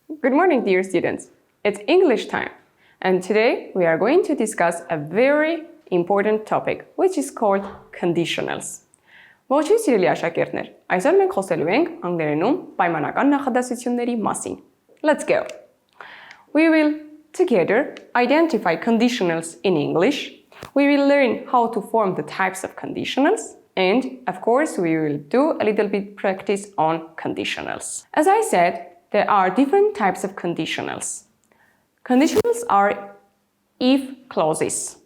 Good morning, dear students. It's English time, and today we are going to discuss a very important topic, which is called conditionals. Ողջույն սիրելի աշակերտներ, այսօր մենք խոսելու ենք անգլերենում պայմանական նախադասությունների մասին. Let's go. We will together identify conditionals in English. We will learn how to form the types of conditionals, and of course, we will do a little bit practice on conditionals. As I said, there are different types of conditionals. Conditionals are if clauses.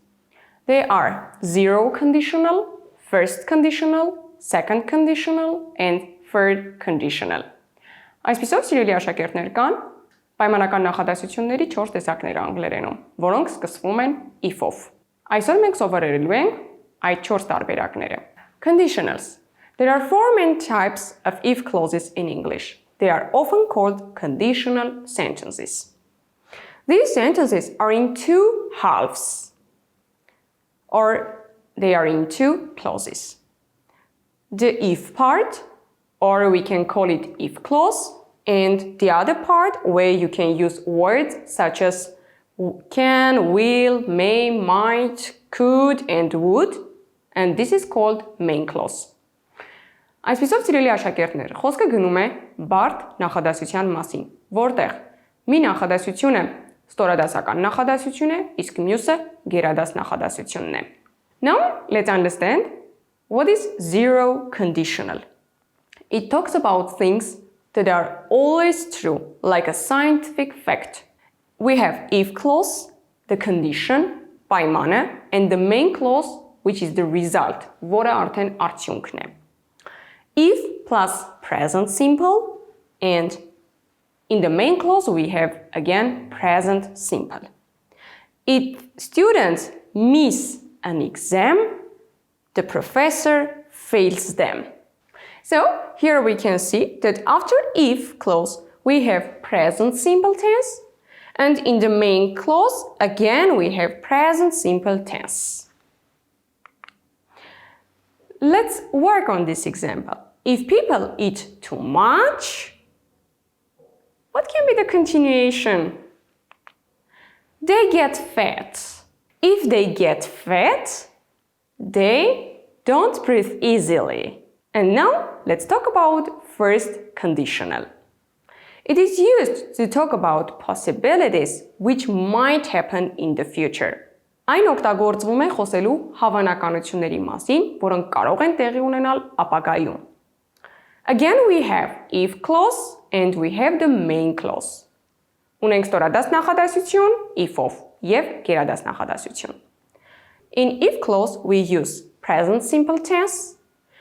They are zero conditional, first conditional, second conditional, and third conditional. Այսպիսով սիրելի աշակերտներ կան պայմանական նախադասությունների 4 տեսակներ անգլերենում, որոնք սկսվում են if-ով։ Այսօր մենք սովորելու ենք այդ 4 տարբերակները։ Conditionals. There are 4 main types of if clauses in English. They are often called conditional sentences. These sentences are in two halves, or they are in two clauses. The if part, or we can call it if clause, and the other part where you can use words such as can, will, may, might, could, and would, and this is called main clause. Այսպիսով սիրելի աշակերտներ, խոսքը գնում է բարդ նախադասության մասին, որտեղ մի նախադասությունը ստորադասական նախադասություն է, իսկ մյուսը գերադաս նախադասությունն է։ Now, let's understand what is zero conditional. It talks about things that are always true, like a scientific fact. We have if clause, the condition, պայմանը, and the main clause, which is the result, որը արդեն արդյունքն է. If plus present simple, and in the main clause we have again present simple. If students miss an exam, the professor fails them. So here we can see that after if clause we have present simple tense, and in the main clause again we have present simple tense. Let's work on this example. If people eat too much, what can be the continuation? They get fat. If they get fat, they don't breathe easily. And now let's talk about first conditional. It is used to talk about possibilities which might happen in the future. Այն օգտագործվում է խոսելու հավանականությունների մասին, որոնք կարող են տեղի ունենալ ապագայում. Again, we have if clause and we have the main clause. Ունենք ստորադաս նախադասություն, if-ով և գերադաս նախադասություն. In if clause, we use present simple tense,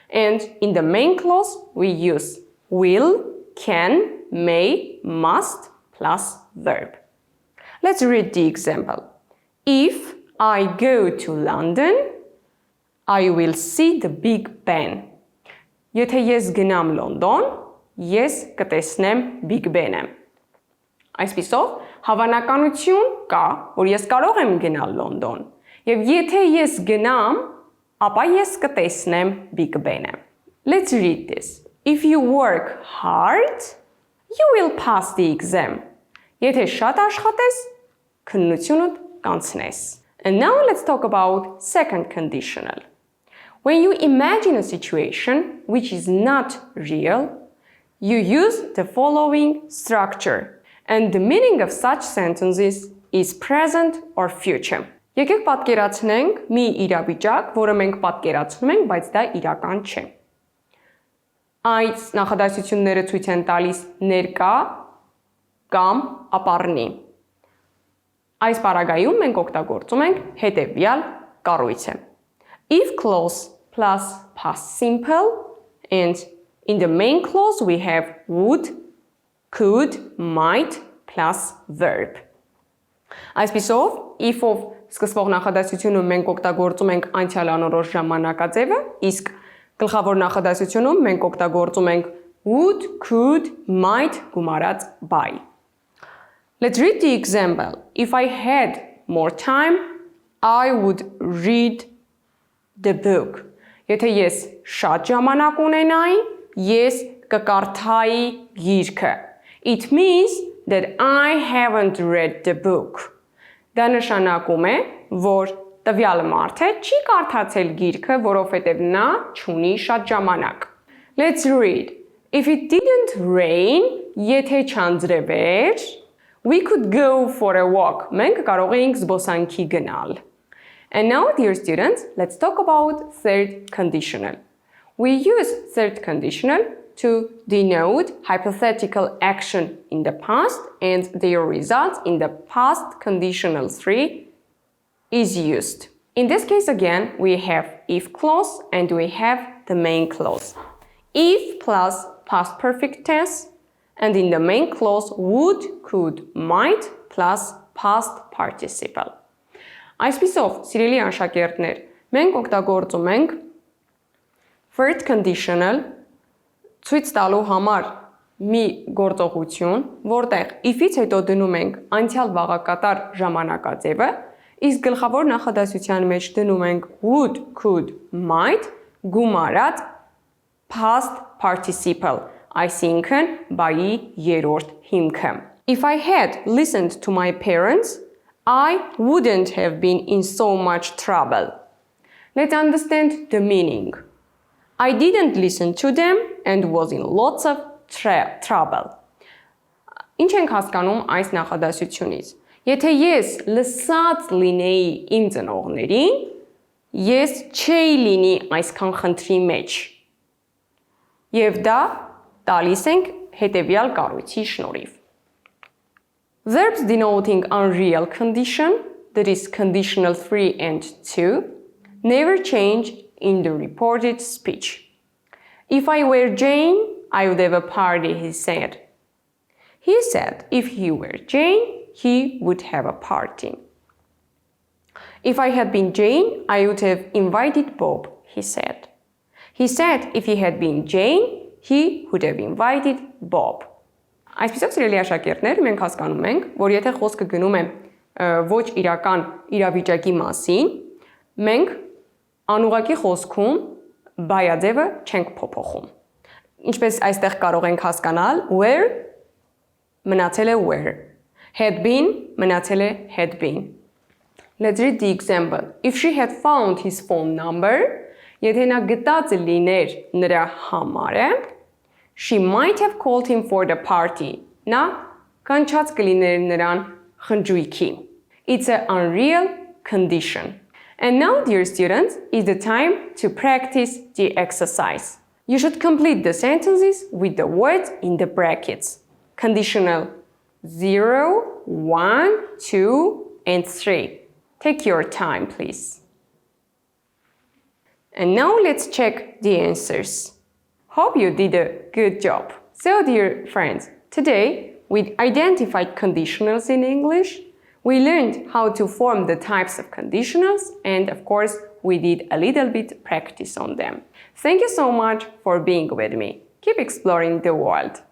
and in the main clause, we use will, can, may, must, plus verb. Let's read the example. If I go to London, I will see the Big Ben. Եթե ես գնամ Լոնդոն, ես կտեսնեմ Big Ben-ը։ Այսպիսով, հավանականություն կա, որ ես կարող եմ գնալ Լոնդոն, և եթե ես գնամ, ապա ես կտեսնեմ Big Ben-ը։ Let's read this. If you work hard, you will pass the exam. Եթե շատ աշխատես, քննությունդ կանցնես. And now let's talk about second conditional. When you imagine a situation which is not real, you use the following structure, and the meaning of such sentences is present or future. Եկեք պատկերացնենք մի իրավիճակ, որը մենք պատկերացնում ենք, բայց դա իրական չէ։ Այս նախադասությունները ցույց են տալիս ներկա կամ ապառնի։ Այս պարագայում մենք օգտագործում ենք հետևյալ կառույցը. If clause plus past simple, and in the main clause we have would, could, might, plus verb. Այսպիսով, if-ով սկսվող նախադասությունում մենք օգտագործում ենք անցյալ անորոշ ժամանակաձևը, իսկ գլխավոր նախադասությունում մենք օգտագործում ենք would, could, might գումարած by. Let's read the example. If I had more time, I would read the book. Եթե ես շատ ժամանակ ունենայի, ես կկարդայի գիրքը. It means that I haven't read the book. Դա նշանակում է, որ տվյալ մարդը չի կարդացել գիրքը, որովհետև նա չունի շատ ժամանակ. Let's read. If it didn't rain, եթե չանձրևեր, we could go for a walk. Մենք կարող էինք զբոսանքի գնալ. And now, dear students, let's talk about third conditional. We use third conditional to denote hypothetical action in the past and their results in the past conditional 3 is used. In this case again, we have if clause and we have the main clause. If plus past perfect tense and in the main clause would, could, might plus past participle. Այսպիսով, սիրելի աշակերտներ, մենք օգտագործում ենք third conditional ցույց տալու համար մի գործողություն, որտեղ if-ից հետո դնում ենք անցյալ բաղակատար ժամանակաձևը, իսկ գլխավոր նախադասության մեջ դնում ենք would, could, might գումարած past participle, այսինքն բայի երրորդ հիմքը. If I had listened to my parents, I wouldn't have been in so much trouble. Let's understand the meaning. I didn't listen to them and was in lots of trouble. Ինչ ենք հասկանում այս նախադասությունից? Եթե ես լսած լինեի իմ ծնողներին, ես չէի լինի այսքան խնդրի մեջ. Եվ դա տալիս ենք հետևյալ կառույցի շնորհիվ. Verbs denoting unreal condition, that is conditional 3 and 2, never change in the reported speech. If I were Jane, I would have a party, he said. He said if he were Jane, he would have a party. If I had been Jane, I would have invited Bob, he said. He said if he had been Jane, he would have invited Bob. Այսպիսով սիրելի աշակերտներ, մենք հասկանում ենք, որ եթե խոսքը գնում է ոչ իրական իրավիճակի մասին, մենք անուղղակի խոսքում բայաձևը չենք փոփոխում. Ինչպես այստեղ կարող ենք հասկանալ, were մնացել է were, had been մնացել է had been. Let's read the example. If she had found his phone number, եթե նա գտած լիներ նրա համարը, she might have called him for the party. Նա կանչած կլիներ նրան խնջույքի. It's an unreal condition. And now, dear students, is the time to practice the exercise. You should complete the sentences with the words in the brackets. Conditional 0, 1, 2, and 3. Take your time, please. And now let's check the answers. Hope you did a good job. So, dear friends, today we identified conditionals in English. We learned how to form the types of conditionals and, of course, we did a little bit practice on them. Thank you so much for being with me. Keep exploring the world.